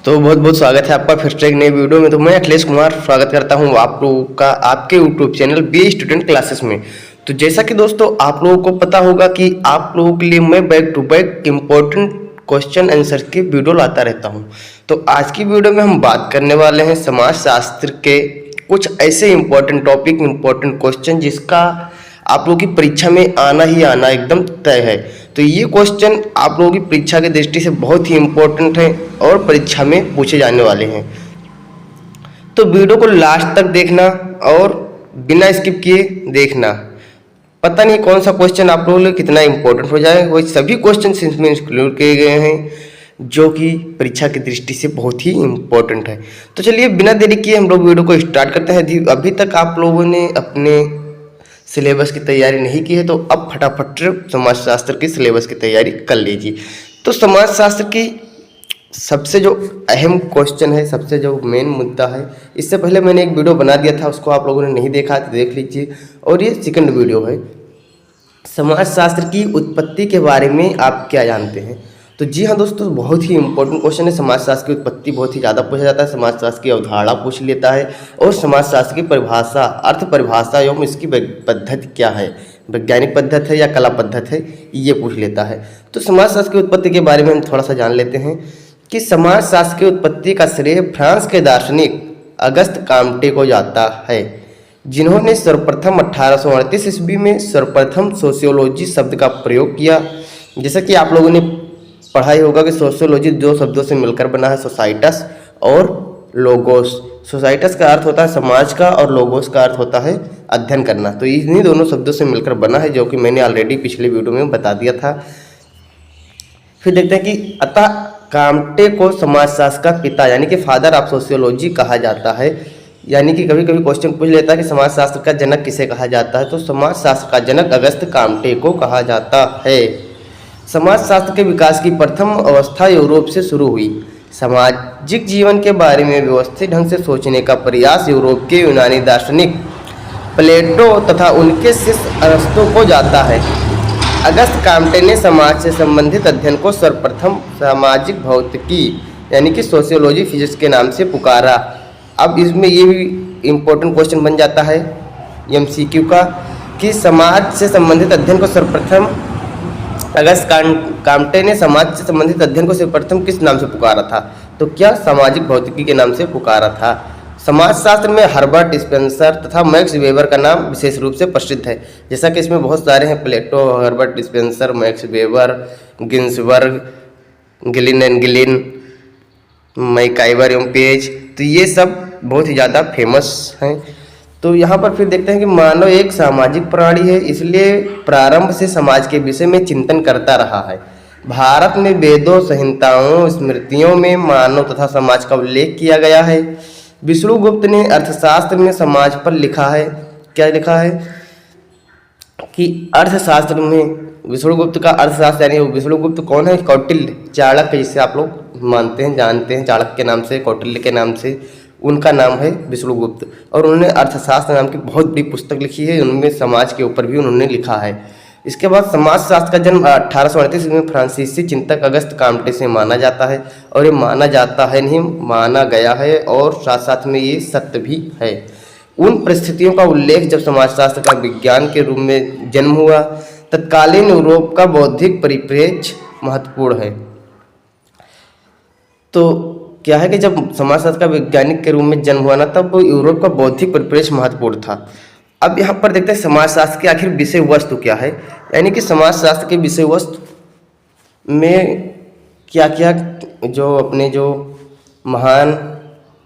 तो बहुत बहुत स्वागत है आपका फिर से एक नई वीडियो में। तो मैं अखिलेश कुमार स्वागत करता हूं आप लोगों का आपके YouTube channel B student classes में। तो जैसा कि दोस्तों आप लोगों को पता होगा कि आप लोगों के लिए मैं back to back important question answer के वीडियो लाता रहता हूं। तो आज की वीडियो में हम बात करने वाले हैं समाज शास्त्र के कुछ ऐसे इम्पोर्टेंट टॉपिक, इम्पोर्टेंट क्वेश्चन जिसका आप लोगों की परीक्षा में आना ही आना एकदम तय है। तो ये क्वेश्चन आप लोगों की परीक्षा की दृष्टि से बहुत ही इम्पोर्टेंट है और परीक्षा में पूछे जाने वाले हैं। तो वीडियो को लास्ट तक देखना और बिना स्किप किए देखना। पता नहीं कौन सा क्वेश्चन आप लोगों के लिए कितना इम्पोर्टेंट हो जाए, वो सभी क्वेश्चन इसमें इंक्लूड किए गए हैं जो कि परीक्षा की दृष्टि से बहुत ही इम्पोर्टेंट है। तो चलिए बिना देरी किए हम लोग वीडियो को स्टार्ट करते हैं। अभी तक आप लोगों ने अपने सिलेबस की तैयारी नहीं की है तो अब फटाफट समाजशास्त्र की सिलेबस की तैयारी कर लीजिए। तो समाजशास्त्र की सबसे जो अहम क्वेश्चन है, सबसे जो मेन मुद्दा है, इससे पहले मैंने एक वीडियो बना दिया था, उसको आप लोगों ने नहीं देखा तो देख लीजिए। और ये सेकंड वीडियो है, समाजशास्त्र की उत्पत्ति के बारे में आप क्या जानते हैं। तो जी हाँ दोस्तों, बहुत ही इंपॉर्टेंट क्वेश्चन है। समाजशास्त्र की उत्पत्ति बहुत ही ज़्यादा पूछा जाता है, समाजशास्त्र की अवधारणा पूछ लेता है और समाजशास्त्र की परिभाषा, अर्थ परिभाषा एवं इसकी पद्धति क्या है, वैज्ञानिक पद्धति है या कला पद्धति है, ये पूछ लेता है। तो समाजशास्त्र की उत्पत्ति के बारे में हम थोड़ा सा जान लेते हैं कि समाजशास्त्र की उत्पत्ति का श्रेय फ्रांस के दार्शनिक अगस्त काम्टे को जाता है, जिन्होंने सर्वप्रथम 1838 ईस्वी में सर्वप्रथम सोशियोलॉजी शब्द का प्रयोग किया। जैसा कि आप लोगों ने पढ़ा ही होगा कि सोशियोलॉजी दो शब्दों से मिलकर बना है, सोसाइटस और लोगोस। सोसाइटस का अर्थ होता है समाज का और लोगोस का अर्थ होता है अध्ययन करना। तो इन्हीं दोनों शब्दों से मिलकर बना है, जो कि मैंने ऑलरेडी पिछले वीडियो में बता दिया था। फिर देखते हैं कि अतः काम्टे को समाजशास्त्र का पिता यानी कि फादर ऑफ सोशियोलॉजी कहा जाता है। यानी कि कभी कभी क्वेश्चन पूछ लेता है कि समाजशास्त्र का जनक किसे कहा जाता है, तो समाजशास्त्र का जनक अगस्त काम्टे को कहा जाता है। समाजशास्त्र के विकास की प्रथम अवस्था यूरोप से शुरू हुई। सामाजिक जीवन के बारे में व्यवस्थित ढंग से सोचने का प्रयास यूरोप के यूनानी दार्शनिक प्लेटो तथा उनके शिष्य अरस्तु को जाता है। अगस्त काम्टे ने समाज से संबंधित अध्ययन को सर्वप्रथम सामाजिक भौतिकी यानी कि सोशियोलॉजी फिजिक्स के नाम से पुकारा। अब इसमें ये भी इम्पोर्टेंट क्वेश्चन बन जाता है MCQ का कि समाज से संबंधित अध्ययन को सर्वप्रथम अगस्त काम्टे ने समाज से संबंधित अध्ययन को सर्वप्रथम किस नाम से पुकारा था, तो क्या सामाजिक भौतिकी के नाम से पुकारा था। समाजशास्त्र में हर्बर्ट स्पेंसर तथा मैक्स वेबर का नाम विशेष रूप से प्रसिद्ध है। जैसा कि इसमें बहुत सारे हैं, Plato, Herbert Spencer, Max Weber, Ginsberg, Gillin and Gillin, MacIver एवं पेज, तो ये सब बहुत ही ज़्यादा फेमस हैं। तो यहाँ पर फिर देखते हैं कि मानव एक सामाजिक प्राणी है, इसलिए प्रारंभ से समाज के विषय में चिंतन करता रहा है। भारत में वेदों, संहिताओं, स्मृतियों में मानव तथा समाज का उल्लेख किया गया है। विष्णुगुप्त ने अर्थशास्त्र में समाज पर लिखा है, क्या लिखा है कि अर्थशास्त्र में विष्णुगुप्त का अर्थशास्त्र, यानी विष्णुगुप्त कौन है, कौटिल्य, चाणक्य जिसे आप लोग मानते हैं, जानते हैं, चाणक्य के नाम से, कौटिल्य के नाम से उनका नाम है विष्णुगुप्त। और उन्होंने अर्थशास्त्र नाम की बहुत बड़ी पुस्तक लिखी है, उनमें समाज के ऊपर भी उन्होंने लिखा है। इसके बाद समाजशास्त्र का जन्म 1838 में फ्रांसीसी चिंतक अगस्त काम्टे से माना जाता है। और ये माना जाता है नहीं, माना गया है और साथ साथ में ये सत्य भी है। उन परिस्थितियों का उल्लेख जब समाजशास्त्र का विज्ञान के रूप में जन्म हुआ, तत्कालीन यूरोप का बौद्धिक परिप्रेक्ष्य महत्वपूर्ण है। तो क्या है कि जब समाजशास्त्र का वैज्ञानिक के रूप में जन्म हुआ ना, तब यूरोप का बौद्धिक परिप्रेक्ष्य महत्वपूर्ण था। अब यहाँ पर देखते हैं समाजशास्त्र की आखिर विषय वस्तु क्या है, यानी कि समाजशास्त्र के विषय वस्तु में क्या क्या जो अपने जो महान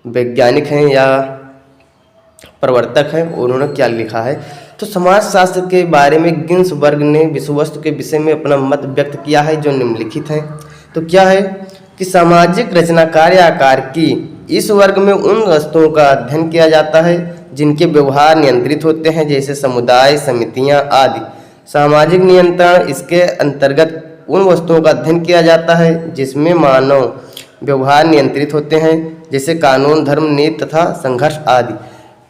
वैज्ञानिक हैं या प्रवर्तक हैं उन्होंने क्या लिखा है। तो समाजशास्त्र के बारे में गिन्सबर्ग ने विषय वस्तु के विषय में अपना मत व्यक्त किया है, जो निम्नलिखित है। तो क्या है कि सामाजिक रचनाकार या आकार की इस वर्ग में उन वस्तुओं का अध्ययन किया जाता है जिनके व्यवहार नियंत्रित होते हैं, जैसे समुदाय, समितियां आदि। सामाजिक नियंत्रण इसके अंतर्गत उन वस्तुओं का अध्ययन किया जाता है जिसमें मानव व्यवहार नियंत्रित होते हैं, जैसे कानून, धर्म, नीति तथा संघर्ष आदि।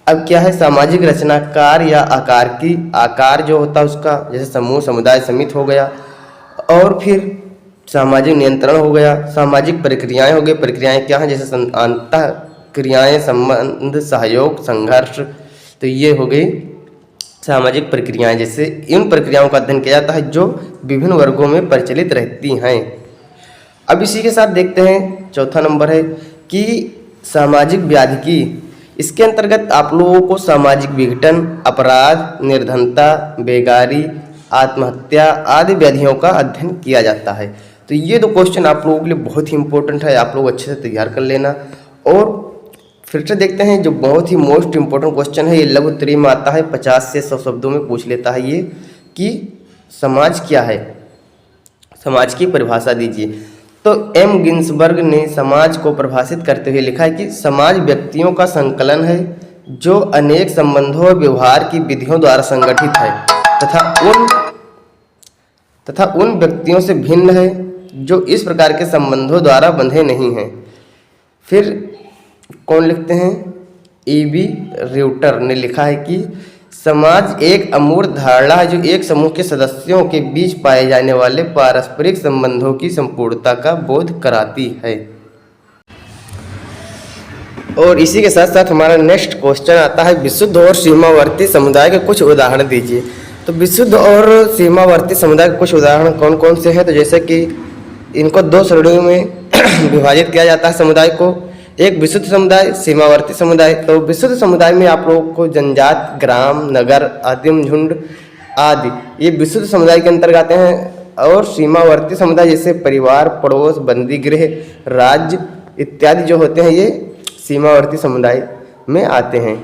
अब क्या है, सामाजिक रचनाकार या आकार की, आकार जो होता है उसका, जैसे समूह, समुदाय, समिति हो गया। और फिर सामाजिक नियंत्रण हो गया, सामाजिक प्रक्रियाएं हो गई। प्रक्रियाएं क्या हैं? जैसे अंतः क्रियाएं, संबंध, सहयोग, संघर्ष। तो ये हो गई सामाजिक प्रक्रियाएं। जैसे इन प्रक्रियाओं का अध्ययन किया जाता है जो विभिन्न वर्गों में प्रचलित रहती हैं। अब इसी के साथ देखते हैं चौथा नंबर है कि सामाजिक व्याधिकी। इसके अंतर्गत आप लोगों को सामाजिक विघटन, अपराध, निर्धनता, बेगारी, आत्महत्या आदि व्याधियों का अध्ययन किया जाता है। तो ये दो क्वेश्चन आप लोगों के लिए बहुत ही इंपॉर्टेंट है, आप लोग अच्छे से तैयार कर लेना। और फिर से देखते हैं जो बहुत ही मोस्ट इंपॉर्टेंट क्वेश्चन है, ये लघु उत्तरीय में आता है, 50 से 100 शब्दों में पूछ लेता है ये कि समाज क्या है, समाज की परिभाषा दीजिए। तो एम गिन्सबर्ग ने समाज को परिभाषित करते हुए लिखा है कि समाज व्यक्तियों का संकलन है जो अनेक संबंधों और व्यवहार की विधियों द्वारा संगठित है तथा उन व्यक्तियों से भिन्न है जो इस प्रकार के संबंधों द्वारा बंधे नहीं हैं। फिर कौन लिखते हैं? E.B. र्यूटर ने लिखा है कि समाज एक अमूर्त धारणा है जो एक समूह के सदस्यों के बीच पाए जाने वाले पारस्परिक संबंधों की संपूर्णता का बोध कराती है। और इसी के साथ साथ हमारा नेक्स्ट क्वेश्चन आता है, विशुद्ध और सीमावर्ती समुदाय के कुछ उदाहरण दीजिए। तो विशुद्ध और सीमावर्ती समुदाय के कुछ उदाहरण कौन कौन से हैं? तो जैसे कि इनको दो श्रेणियों में विभाजित किया जाता है समुदाय को, एक विशुद्ध समुदाय, सीमावर्ती समुदाय। तो विशुद्ध समुदाय में आप लोगों को जनजात, ग्राम, नगर, आदिम झुंड आदि ये विशुद्ध समुदाय के अंतर्गत आते हैं। और सीमावर्ती समुदाय जैसे परिवार, पड़ोस, बंदी गृह, राज्य इत्यादि जो होते हैं ये सीमावर्ती समुदाय में आते हैं।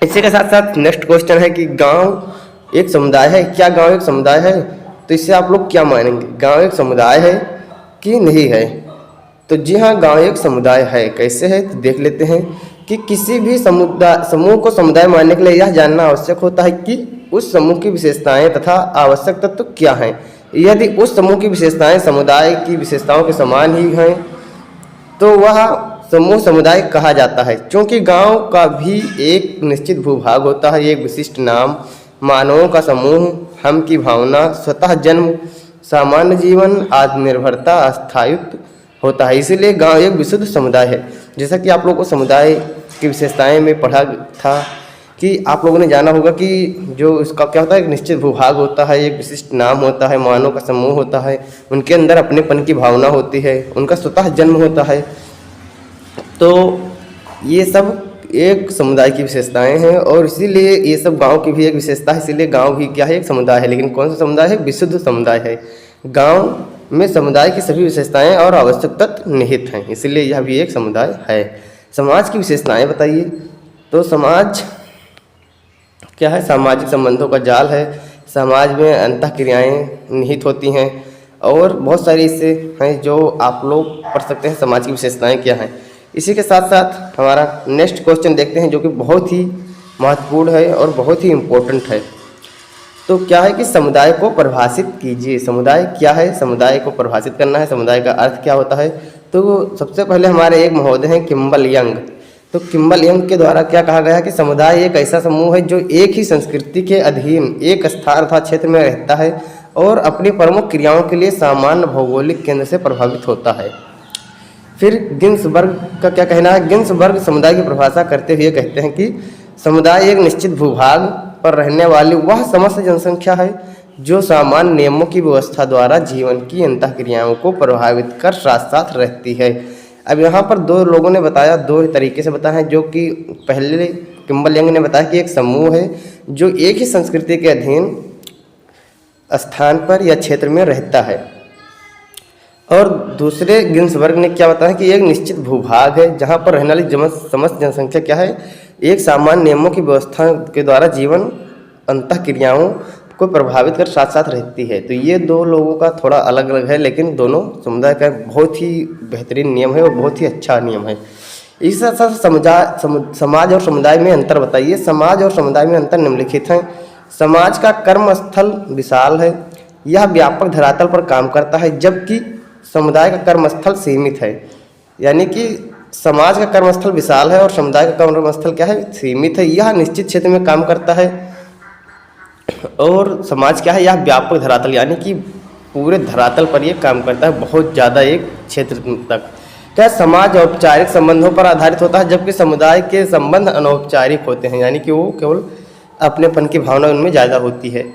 इसी के साथ साथ नेक्स्ट क्वेश्चन है कि गांव एक समुदाय है। क्या गांव एक समुदाय है? तो इससे आप लोग क्या मानेंगे, गांव एक समुदाय है कि नहीं है? तो जी हाँ, गांव एक समुदाय है। कैसे है? तो देख लेते हैं कि किसी भी समूह को समुदाय मानने के लिए यह जानना आवश्यक होता है कि उस समूह की विशेषताएं तथा आवश्यक तत्व क्या हैं। यदि उस समूह की विशेषताएं समुदाय की विशेषताओं के समान ही हैं तो वह समूह समुदाय कहा जाता है। क्योंकि गांव का भी एक निश्चित भूभाग होता है, एक विशिष्ट नाम, मानवों का समूह, हम की भावना, स्वतः जन्म, सामान्य जीवन, आत्मनिर्भरता, अस्थायित्व होता है। इसीलिए गांव एक विशुद्ध समुदाय है। जैसा कि आप लोगों को समुदाय की विशेषताएं में पढ़ा था कि आप लोगों ने जाना होगा कि जो इसका क्या होता है, एक निश्चित भूभाग होता है, एक विशिष्ट नाम होता है, मानव का समूह होता है, उनके अंदर अपनेपन की भावना होती है, उनका स्वतः जन्म होता है। तो ये सब एक समुदाय की विशेषताएं हैं और इसीलिए ये सब गांव की भी एक विशेषता है। इसीलिए गांव भी क्या है, एक समुदाय है। लेकिन कौन सा समुदाय है? विशुद्ध समुदाय है। गांव में समुदाय की सभी विशेषताएं और आवश्यक तत्व निहित हैं, इसलिए यह भी एक समुदाय है। समाज की विशेषताएं बताइए। तो समाज क्या है? सामाजिक संबंधों का जाल है। समाज में अंतः क्रियाएँ निहित होती हैं और बहुत सारी इससे हैं जो आप लोग पढ़ सकते हैं समाज की विशेषताएं क्या हैं। इसी के साथ साथ हमारा नेक्स्ट क्वेश्चन देखते हैं जो कि बहुत ही महत्वपूर्ण है और बहुत ही इम्पोर्टेंट है। तो क्या है कि समुदाय को परिभाषित कीजिए। समुदाय क्या है? समुदाय को परिभाषित करना है। समुदाय का अर्थ क्या होता है? तो सबसे पहले हमारे एक महोदय हैं किम्बल यंग। तो किम्बल यंग के द्वारा क्या कहा गया कि समुदाय एक ऐसा समूह है जो एक ही संस्कृति के अधीन एक स्थान अथवा क्षेत्र में रहता है और अपनी प्रमुख क्रियाओं के लिए सामान्य भौगोलिक केंद्र से प्रभावित होता है। फिर गिन्सबर्ग का क्या कहना है? गिन्सबर्ग समुदाय की परिभाषा करते हुए कहते हैं कि समुदाय एक निश्चित भूभाग पर रहने वाली वह समस्त जनसंख्या है जो सामान्य नियमों की व्यवस्था द्वारा जीवन की अंतः क्रियाओं को प्रभावित कर साथ साथ रहती है। अब यहाँ पर दो लोगों ने बताया, दो तरीके से बताया है। जो कि पहले किम्बल यंग ने बताया कि एक समूह है जो एक ही संस्कृति के अधीन स्थान पर या क्षेत्र में रहता है। और दूसरे गिन्सबर्ग ने क्या बताया कि एक निश्चित भूभाग है जहाँ पर रहने वाली समस्त जनसंख्या क्या है, एक सामान्य नियमों की व्यवस्था के द्वारा जीवन अंतः क्रियाओं को प्रभावित कर साथ साथ रहती है। तो ये दो लोगों का थोड़ा अलग अलग है, लेकिन दोनों समुदाय का बहुत ही बेहतरीन नियम है और बहुत ही अच्छा नियम है। इस साथ समाज और समुदाय में अंतर बताइए। समाज और समुदाय में अंतर निम्नलिखित हैं। समाज का कर्मस्थल विशाल है, यह व्यापक धरातल पर काम करता है, जबकि समुदाय का कर्मस्थल सीमित है। यानी कि समाज का कर्मस्थल विशाल है और समुदाय का कर्मस्थल क्या है? सीमित है। यह निश्चित क्षेत्र में काम करता है और समाज क्या है? यह व्यापक धरातल यानी कि पूरे धरातल पर ये काम करता है, बहुत ज़्यादा एक क्षेत्र तक। क्या समाज औपचारिक संबंधों पर आधारित होता है, जबकि समुदाय के संबंध अनौपचारिक होते हैं, यानी कि वो केवल अपनेपन की भावना उनमें ज़्यादा होती है।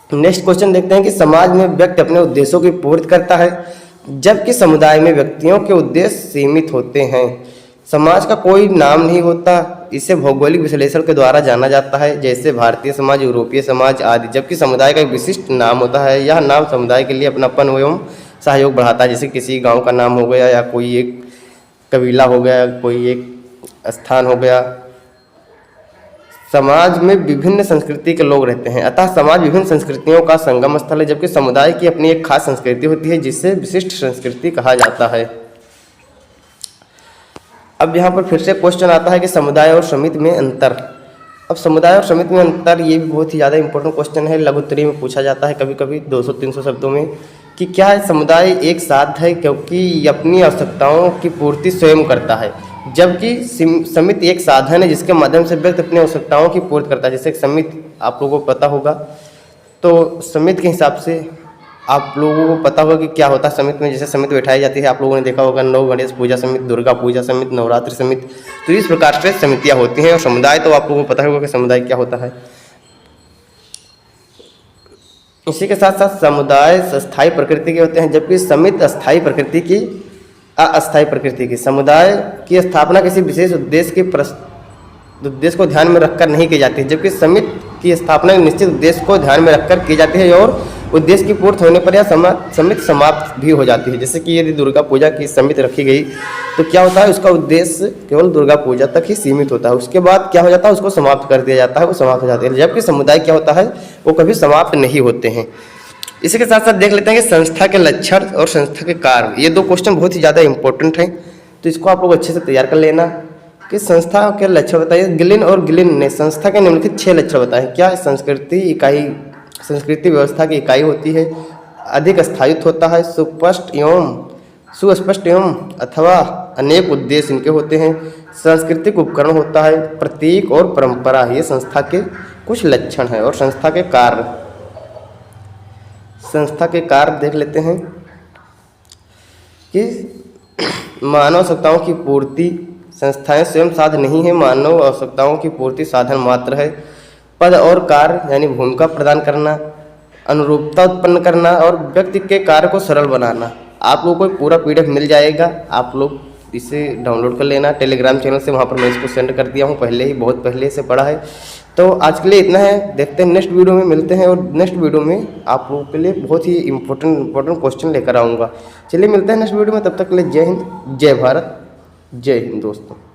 नेक्स्ट क्वेश्चन देखते हैं कि समाज में व्यक्ति अपने उद्देश्यों की पूर्ति करता है, जबकि समुदाय में व्यक्तियों के उद्देश्य सीमित होते हैं। समाज का कोई नाम नहीं होता, इसे भौगोलिक विश्लेषण के द्वारा जाना जाता है, जैसे भारतीय समाज, यूरोपीय समाज आदि। जबकि समुदाय का एक विशिष्ट नाम होता है, यह नाम समुदाय के लिए अपनापन एवं सहयोग बढ़ाता है, जैसे किसी गांव का नाम हो गया या कोई एक कबीला हो गया, कोई एक स्थान हो गया। समाज में विभिन्न संस्कृति के लोग रहते हैं, अतः समाज विभिन्न संस्कृतियों का संगम स्थल है, जबकि समुदाय की अपनी एक खास संस्कृति होती है, जिसे विशिष्ट संस्कृति कहा जाता है। अब यहाँ पर फिर से क्वेश्चन आता है कि समुदाय और समिति में अंतर। अब समुदाय और समिति में अंतर, ये भी बहुत ही ज़्यादा इंपॉर्टेंट क्वेश्चन है, लघुत्तरी में पूछा जाता है कभी कभी 200-300 शब्दों में, कि क्या है समुदाय एक साथ है क्योंकि अपनी आवश्यकताओं की पूर्ति स्वयं करता है, जबकि समिति एक साधन है जिसके माध्यम से व्यक्ति अपनी आवश्यकताओं की पूर्ति करता है। जैसे समिति आप लोगों को पता होगा, तो समिति के हिसाब से आप लोगों को पता होगा कि क्या होता है समिति में। जैसे समिति बैठाई जाती है, आप लोगों ने देखा होगा, नव गणेश पूजा समिति, दुर्गा पूजा समिति, नवरात्रि समिति, तो इस प्रकार से समितियाँ होती हैं। और समुदाय तो आप लोगों को पता होगा कि समुदाय क्या होता है। इसी के साथ साथ समुदाय स्थायी प्रकृति के होते हैं, जबकि समिति अस्थायी प्रकृति की, अस्थायी प्रकृति की। समुदाय की स्थापना किसी विशेष उद्देश्य को ध्यान में रखकर नहीं की जाती है, जबकि समिति की स्थापना एक निश्चित उद्देश्य को ध्यान में रखकर की जाती है, और उद्देश्य की पूर्ति होने पर यह समिति समाप्त भी हो जाती है। जैसे कि यदि दुर्गा पूजा की समिति रखी गई तो क्या होता है, उसका उद्देश्य केवल दुर्गा पूजा तक ही सीमित होता है, उसके बाद क्या हो जाता है, उसको समाप्त कर दिया जाता है, वो समाप्त हो जाती है। जबकि समुदाय क्या होता है, वो कभी समाप्त नहीं होते हैं। इसी के साथ साथ देख लेते हैं कि संस्था के लक्षण और संस्था के कार्य, ये दो क्वेश्चन बहुत ही ज़्यादा इंपॉर्टेंट हैं, तो इसको आप लोग अच्छे से तैयार कर लेना। कि संस्था के लक्षण बताइए। गिलिन और गिलिन ने संस्था के निम्नलिखित 6 लक्षण बताए। क्या संस्कृति व्यवस्था की इकाई होती है, अधिक स्थायित्व होता है, सुस्पष्ट एवं अथवा अनेक उद्देश्य इनके होते हैं, सांस्कृतिक उपकरण होता है, प्रतीक और परंपरा, ये संस्था के कुछ लक्षण हैं। और संस्था के कार्य देख लेते हैं कि मानव आवश्यकताओं की पूर्ति, संस्थाएं स्वयं साधन नहीं है, मानव आवश्यकताओं की पूर्ति साधन मात्र है। पद और कार्य यानी भूमिका प्रदान करना, अनुरूपता उत्पन्न करना और व्यक्ति के कार्य को सरल बनाना। आप लोगों को पूरा PDF मिल जाएगा, आप लोग इसे डाउनलोड कर लेना टेलीग्राम चैनल से, वहाँ पर मैं इसको सेंड कर दिया हूँ पहले ही, बहुत पहले से पड़ा है। तो आज के लिए इतना है, देखते हैं नेक्स्ट वीडियो में मिलते हैं, और नेक्स्ट वीडियो में आप लोगों के लिए बहुत ही इंपॉर्टेंट क्वेश्चन लेकर आऊँगा। चलिए मिलते हैं नेक्स्ट वीडियो में, तब तक के लिए जय हिंद, जय भारत, जय हिंद दोस्तों।